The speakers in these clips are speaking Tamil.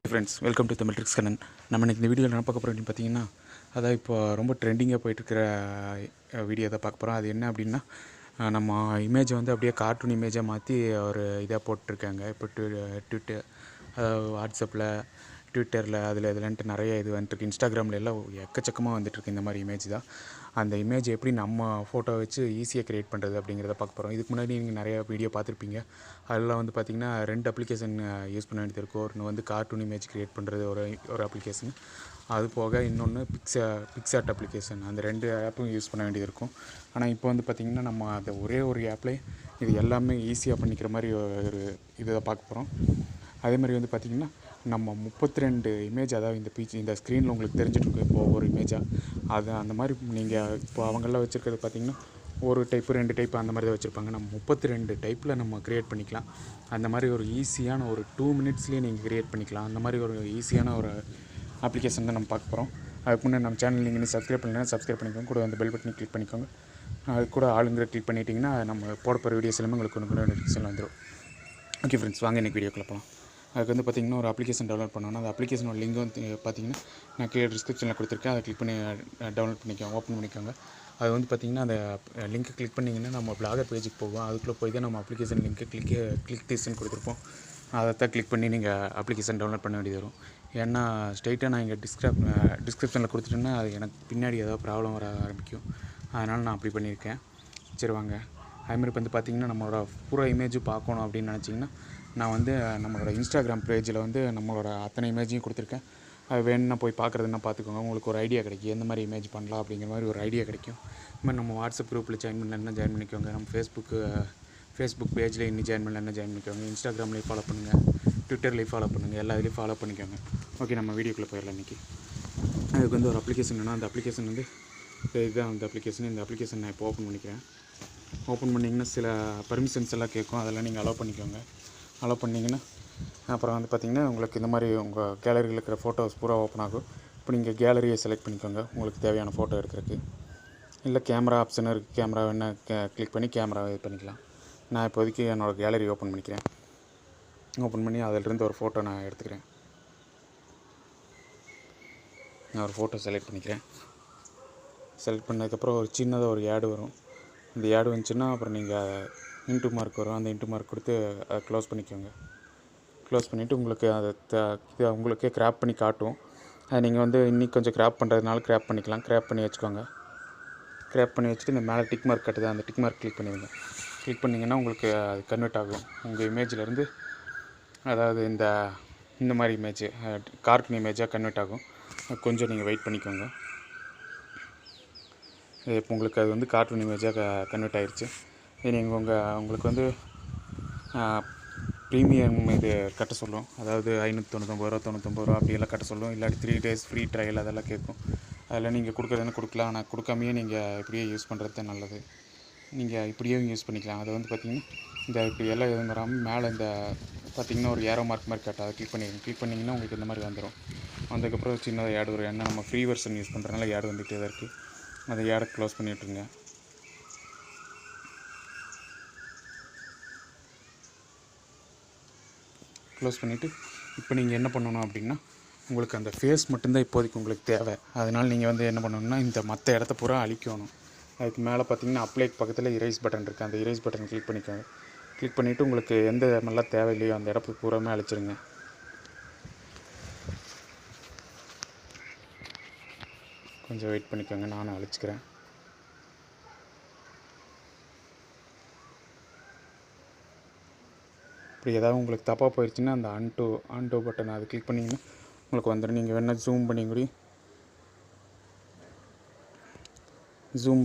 Friends, welcome to Tamil TrickS Kannan. நம்ம இந்த வீடியோவில் என்ன பார்க்க போகிறோம் அப்படின்னு பார்த்தீங்கன்னா, அதான் இப்போ ரொம்ப ட்ரெண்டிங்காக போயிட்டுருக்கிற வீடியோ தான் பார்க்க போகிறோம். அது என்ன அப்படின்னா, நம்ம இமேஜை வந்து அப்படியே கார்ட்டூன் இமேஜாக மாற்றி ஒரு இதாக போட்டிருக்காங்க. இப்போ ட்விட்டர், வாட்ஸ்அப்பில், ட்விட்டரில் இதுலன்ட்டு நிறைய இது வந்துட்டுருக்கு. இன்ஸ்டாகிராமில் எல்லாம் எக்கச்சக்கமாக வந்துட்டுருக்கு. இந்த மாதிரி இமேஜ் தான். அந்த இமேஜ் எப்படி நம்ம ஃபோட்டோ வச்சு ஈஸியாக க்ரியேட் பண்ணுறது அப்படிங்கிறத பார்க்க போகிறோம். இதுக்கு முன்னாடி நீங்கள் நிறையா வீடியோ பார்த்துருப்பீங்க. அதெல்லாம் வந்து பார்த்திங்கன்னா 2 அப்ளிகேஷன் யூஸ் பண்ண வேண்டியது இருக்கும். ஒன்று வந்து கார்ட்டூன் இமேஜ் க்ரியேட் பண்ணுறது ஒரு அப்ளிகேஷன். அது போக இன்னொன்று பிக்சார்ட் அப்ளிகேஷன். அந்த 2 ஆப்பும் யூஸ் பண்ண வேண்டியது இருக்கும். ஆனால் இப்போ வந்து பார்த்திங்கன்னா நம்ம அந்த ஒரே ஒரு ஆப்லேயே இது எல்லாமே ஈஸியாக பண்ணிக்கிற மாதிரி ஒரு இதை பார்க்க போகிறோம். அதே மாதிரி வந்து பார்த்திங்கன்னா நம்ம 32 இமேஜ், அதாவது இந்த ஸ்க்ரீனில் உங்களுக்கு தெரிஞ்சிட்ருக்கு இப்போ ஒவ்வொரு இமேஜாக. அது அந்த மாதிரி நீங்கள் இப்போ அவங்கெல்லாம் வச்சுருக்கிறது பார்த்திங்கன்னா ஒரு டைப்பு 2 டைப்பு அந்த மாதிரி தான் வச்சுருப்பாங்க. நம்ம 32 டைப்பில் நம்ம க்ரியேட் பண்ணிக்கலாம். அந்த மாதிரி ஒரு ஈஸியான ஒரு 2 மினிட்ஸ்லேயே நீங்கள் க்ரியேட் பண்ணிக்கலாம். அந்த மாதிரி ஒரு ஈஸியான ஒரு அப்ளிகேஷன் தான் நம்ம பார்க்க போகிறோம். அதுக்கு முன்னாடி நம்ம சேனல் நீங்கள் இன்னும் சப்ஸ்கிரைப் பண்ணலைன்னா சப்ஸ்கிரைப் பண்ணிக்கோங்க. கூட அந்த பெல் பட்டனை கிளிக் பண்ணிக்கோங்க. அது கூட ஆளுங்கிற கிளிக் பண்ணிட்டீங்கன்னா நம்ம போட போகிற வீடியோஸ் எல்லாமே உங்களுக்கு ஒன்று நோட்டிஃபிகேஷன் வந்துடும். ஓகே ஃப்ரெண்ட்ஸ், வாங்க இன்றைக்கி வீடியோக்குள்ள போகலாம். அதுக்கு வந்து பார்த்திங்கன்னா ஒரு அப்ளிகேஷன் டவுன்லோட் பண்ணணும். அந்த அப்ளிகேஷனோட லிங்க் வந்து பார்த்திங்கன்னா நான் கீழே டிஸ்கிரிப்ஷனில் கொடுத்துருக்கேன். அதை கிளிக் பண்ணி டவுன்லோட் பண்ணிக்கோங்க, ஓப்பன் பண்ணிக்கோங்க. அது வந்து பார்த்திங்கன்னா அந்த லிங்க்கை கிளிக் பண்ணிங்கன்னா நம்ம பிளாகர் பேஜுக்கு போவோம். அதுக்குள்ளே போய் தான் நம்ம அப்ளிகேஷன் லிங்க்கை கிளிக் திஸ்ன்னு கொடுத்துருப்போம். அதை தான் கிளிக் பண்ணி நீங்கள் அப்ளிகேஷன் டவுன்லோட் பண்ண வேண்டியது வரும். ஏன்னா ஸ்ட்ரெயிட்டாக நான் இங்கே டிஸ்கிரிப்ஷனில் கொடுத்துட்டேன்னா அது எனக்கு பின்னாடி ஏதோ ப்ராப்ளம் வர ஆரம்பிக்கும். அதனால் நான் அப்படி பண்ணியிருக்கேன். சரி வாங்க. அதுமாதிரி இப்போ வந்து பார்த்திங்கன்னா நம்மளோட பூரா இமேஜும் பார்க்கணும் அப்படின்னு நினச்சிங்கன்னா நான் வந்து நம்மளோட இன்ஸ்டாகிராம் பேஜில் வந்து நம்மளோட அத்தனை இமேஜையும் கொடுத்துருக்கேன். அது வேணும்னா போய் பார்க்குறதுன்னா பார்த்துக்கோங்க. உங்களுக்கு ஒரு ஐடியா கிடைக்கும் எந்த மாதிரி இமேஜ் பண்ணலாம் அப்படிங்கிற மாதிரி ஒரு ஐடியா கிடைக்கும். இது மாதிரி நம்ம வாட்ஸ்அப் குரூப்பில் ஜாயின் பண்ணலன்னா ஜாயின் பண்ணிக்கோங்க. நம்ம ஃபேஸ்புக் பேஜில் இன்னும் ஜாயின் பண்ணலன்னா ஜாயின் பண்ணிக்கோங்க. இன்ஸ்டாகிராம்லேயும் ஃபாலோ பண்ணுங்கள், ட்விட்டர்லேயும் ஃபாலோ பண்ணுங்கள், எல்லா இதுலேயும் ஃபாலோ பண்ணிக்கோங்க. ஓகே, நம்ம வீடியோக்குள்ளே போயிடலாம் இன்றைக்கி. அதுக்கு வந்து ஒரு அப்ளிகேஷன் வேணும். அந்த அப்ளிகேஷன் வந்து இதுதான் அந்த அப்ளிகேஷன். இந்த அப்ளிகேஷன் நான் இப்போ ஓப்பன் பண்ணிக்கிறேன். ஓப்பன் பண்ணிங்கன்னா சில பர்மிஷன்ஸ் எல்லாம் கேட்கும். அதெல்லாம் நீங்கள் அலோவ் பண்ணிக்கோங்க. அலோவ் பண்ணிங்கன்னா அப்புறம் வந்து பார்த்திங்கன்னா உங்களுக்கு இந்த மாதிரி உங்கள் கேலரியில் இருக்கிற ஃபோட்டோஸ் பூரா ஓப்பன் ஆகும். இப்போ நீங்கள் கேலரியை செலக்ட் பண்ணிக்கோங்க உங்களுக்கு தேவையான ஃபோட்டோ எடுக்கிறதுக்கு. இல்லை கேமரா ஆப்ஷன் இருக்குது, கேமரா வேணால் கிளிக் பண்ணி கேமரா இது பண்ணிக்கலாம். நான் இப்போதைக்கு என்னோடய கேலரி ஓப்பன் பண்ணிக்கிறேன். ஓப்பன் பண்ணி அதிலிருந்து ஒரு ஃபோட்டோ நான் எடுத்துக்கிறேன். நான் ஒரு ஃபோட்டோ செலக்ட் பண்ணிக்கிறேன். செலக்ட் பண்ணதுக்கப்புறம் ஒரு சின்னதாக ஒரு ஆடு வரும். இந்த ஆடு வந்துச்சுன்னா அப்புறம் நீங்கள் இன்ட்டு மார்க் வரும். அந்த இன்ட்டு மார்க் கொடுத்து அதை க்ளோஸ் பண்ணிக்கோங்க. க்ளோஸ் பண்ணிவிட்டு உங்களுக்கு அதை இது உங்களுக்கே கிராப் பண்ணி காட்டும். அதை நீங்கள் வந்து இன்னைக்கு கொஞ்சம் கிராப் பண்ணுறதுனால கிராப் பண்ணிக்கலாம். கிராப் பண்ணி வச்சுக்கோங்க. கிராப் பண்ணி வச்சுட்டு இந்த மேலே டிக் மார்க் கட்டுது, அந்த டிக் மார்க் கிளிக் பண்ணிடுங்க. கிளிக் பண்ணிங்கன்னா உங்களுக்கு அது கன்வெர்ட் ஆகும் உங்கள் இமேஜிலேருந்து. அதாவது இந்த மாதிரி இமேஜ் கார்ட்டூன் இமேஜாக கன்வெர்ட் ஆகும். கொஞ்சம் நீங்கள் வெயிட் பண்ணிக்கோங்க. இப்போ உங்களுக்கு அது வந்து கார்ட்டூன் இமேஜாக கன்வெர்ட் ஆகிடுச்சு. இது நீங்கள் உங்களுக்கு வந்து ப்ரீமியம் இது கட்ட சொல்லும். அதாவது ₹599 அப்படியெல்லாம் கட்ட சொல்லும். இல்லாட்டி 3 days ஃப்ரீ ட்ரையல் அதெல்லாம் கேட்கும். அதெல்லாம் நீங்கள் கொடுக்குறதுன்னு கொடுக்கலாம். ஆனால் கொடுக்காமையே நீங்கள் இப்படியே யூஸ் பண்ணுறது தான் நல்லது. நீங்கள் இப்படியே யூஸ் பண்ணிக்கலாம். அதை வந்து பார்த்திங்கன்னா இப்படி எல்லாம் எதுவும் வராமல் மேலே பார்த்திங்கன்னா ஒரு ஏரோ மார்க் மாதிரி கட்ட அதை கிளிக் பண்ணிடுங்க. கிளிக் பண்ணிங்கன்னா உங்களுக்கு இந்த மாதிரி வந்துடும். வந்ததுக்கப்புறம் சின்னதாக ஆட் வரும். ஏன்னா நம்ம ஃப்ரீ வெர்ஷன் யூஸ் பண்ணுறதுனால ஆட் வந்துகிட்டே தான் இருக்குது. அதை ஆடை க்ளோஸ் பண்ணி விட்ருங்க. க்ளோஸ் பண்ணிவிட்டு இப்போ நீங்கள் என்ன பண்ணணும் அப்படின்னா உங்களுக்கு அந்த ஃபேஸ் மட்டும்தான் இப்போதைக்கு உங்களுக்கு தேவை. அதனால் நீங்கள் வந்து என்ன பண்ணணும்னா இந்த மற்ற இடத்த பூரா அழிக்கணும். அதுக்கு மேலே பார்த்திங்கன்னா அப்ளைக்கு பக்கத்தில் இரேஸ் பட்டன் இருக்குது. அந்த இரேஸ் பட்டன் கிளிக் பண்ணிக்கோங்க. கிளிக் பண்ணிவிட்டு உங்களுக்கு எந்த இடமெல்லாம் தேவையில்லையோ அந்த இடத்துக்கு பூராமே அழிச்சிருங்க. கொஞ்சம் வெயிட் பண்ணிக்கோங்க, நானும் அழிச்சிக்கிறேன். இப்படி ஏதாவது உங்களுக்கு தப்பாக போயிடுச்சுன்னா அந்த அன்டோ பட்டன் அதை கிளிக் பண்ணிங்கன்னா உங்களுக்கு வந்துடும். நீங்கள் வேணால் ஜூம்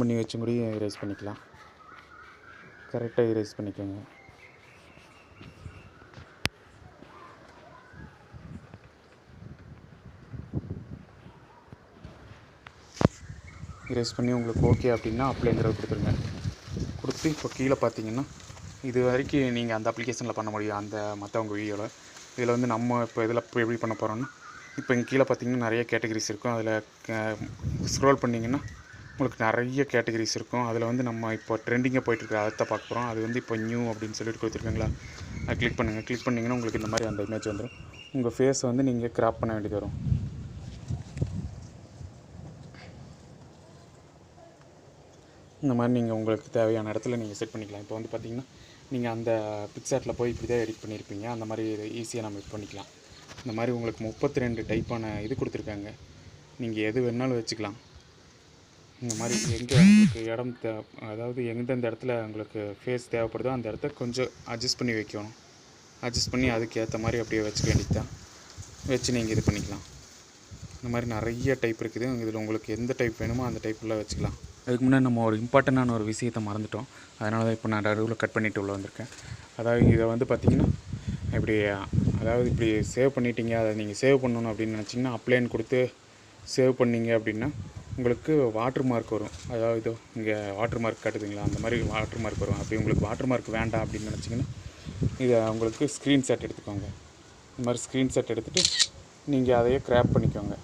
பண்ணி வச்சு கூட எரேஸ் பண்ணிக்கலாம். கரெக்டாக எரேஸ் பண்ணிக்கோங்க. எரேஸ் பண்ணி உங்களுக்கு ஓகே அப்படின்னா அப்ளைங்கிறத கொடுத்துருங்க. கொடுத்து இப்போ கீழே பார்த்தீங்கன்னா இது வரைக்கும் நீங்கள் அந்த அப்ளிகேஷனில் பண்ண முடியும். அந்த மற்றவங்க வீடியோவில் இதில் வந்து நம்ம இப்போ இதில் எப்படி பண்ண போகிறோன்னா இப்போ இங்கே கீழே பார்த்திங்கன்னா நிறைய கேட்டகரிஸ் இருக்கும். அதில் ஸ்க்ரோல் பண்ணிங்கன்னா உங்களுக்கு நிறைய கேட்டகரிஸ் இருக்கும். அதில் வந்து நம்ம இப்போ ட்ரெண்டிங்காக போயிட்டுருக்கு அதை தான் பார்க்க போகிறோம். அது வந்து இப்போ நியூ அப்படின்னு சொல்லிட்டு கொடுத்துருக்கீங்களா, அதை கிளிக் பண்ணுங்கள். கிளிக் பண்ணிங்கன்னா உங்களுக்கு இந்த மாதிரி அந்த இமேஜ் வந்துடும். உங்கள் ஃபேஸை வந்து நீங்கள் கிராப் பண்ண வேண்டியது வரும். இந்த மாதிரி நீங்கள் உங்களுக்கு தேவையான இடத்துல நீங்கள் செட் பண்ணிக்கலாம். இப்போ வந்து பார்த்திங்கன்னா நீங்கள் அந்த பிக்சார்ட்டில் போய் இப்படி தான் எடிட் பண்ணியிருப்பீங்க, அந்த மாதிரி ஈஸியாக நம்ம இது பண்ணிக்கலாம். இந்த மாதிரி உங்களுக்கு 32 டைப்பான இது கொடுத்துருக்காங்க. நீங்கள் எது வேணாலும் வச்சுக்கலாம். இந்த மாதிரி எங்கே உங்களுக்கு இடம் அதாவது எந்தெந்த இடத்துல உங்களுக்கு ஃபேஸ் தேவைப்படுதோ அந்த இடத்த கொஞ்சம் அட்ஜஸ்ட் பண்ணி வைக்கணும். அட்ஜஸ்ட் பண்ணி அதுக்கு ஏற்ற மாதிரி அப்படியே வச்சுக்க வேண்டியது தான். வச்சு நீங்கள் இது பண்ணிக்கலாம். இந்த மாதிரி நிறைய டைப் இருக்குது. இதில் உங்களுக்கு எந்த டைப் வேணுமோ அந்த டைப்பில் வச்சுக்கலாம். அதுக்கு முன்னாடி நம்ம ஒரு இம்பார்ட்டண்டான ஒரு விஷயத்தை மறந்துட்டோம். அதனால தான் இப்போ நான் நடுவில் கட் பண்ணிவிட்டு உள்ள வந்திருக்கேன். அதாவது இதை வந்து பார்த்திங்கன்னா இப்படி இப்படி சேவ் பண்ணிட்டீங்க, அதை நீங்கள் சேவ் பண்ணணும் அப்படின்னு நினச்சிங்கன்னா அப்ளைன்னு கொடுத்து சேவ் பண்ணிங்க அப்படின்னா உங்களுக்கு வாட்டர் மார்க் வரும். அதாவது இங்கே வாட்டர் மார்க் காட்டுதுங்களா, அந்த மாதிரி வாட்டர் மார்க் வரும். அப்படி உங்களுக்கு வாட்டர் மார்க் வேண்டாம் அப்படின்னு நினச்சிங்கன்னா இதை உங்களுக்கு ஸ்க்ரீன்ஷாட் எடுத்துக்கோங்க. இந்த மாதிரி ஸ்க்ரீன்ஷாட் எடுத்துகிட்டு நீங்கள் அதையே கிராப் பண்ணிக்கோங்க.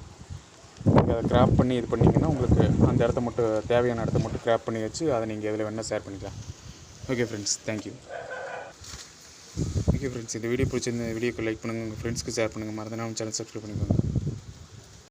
நீங்கள் அதை கிராப் பண்ணி இது பண்ணிங்கன்னா உங்களுக்கு அந்த இடத்த மட்டும் தேவையான இடத்த மட்டும் கிராப் பண்ணி வச்சு அதை நீங்கள் எதில் வேணால் ஷேர் பண்ணிக்கலாம். Okay friends, thank you. Okay friends, இந்த வீடியோ பிடிச்சிருந்த வீடியோக்கு லைக் பண்ணுங்கள், உங்கள் ஃப்ரெண்ட்ஸ்க்கு ஷேர் பண்ணுங்கள். மறந்துடாம சேனல் சப்ஸ்கிரைப் பண்ணிக்கோங்க.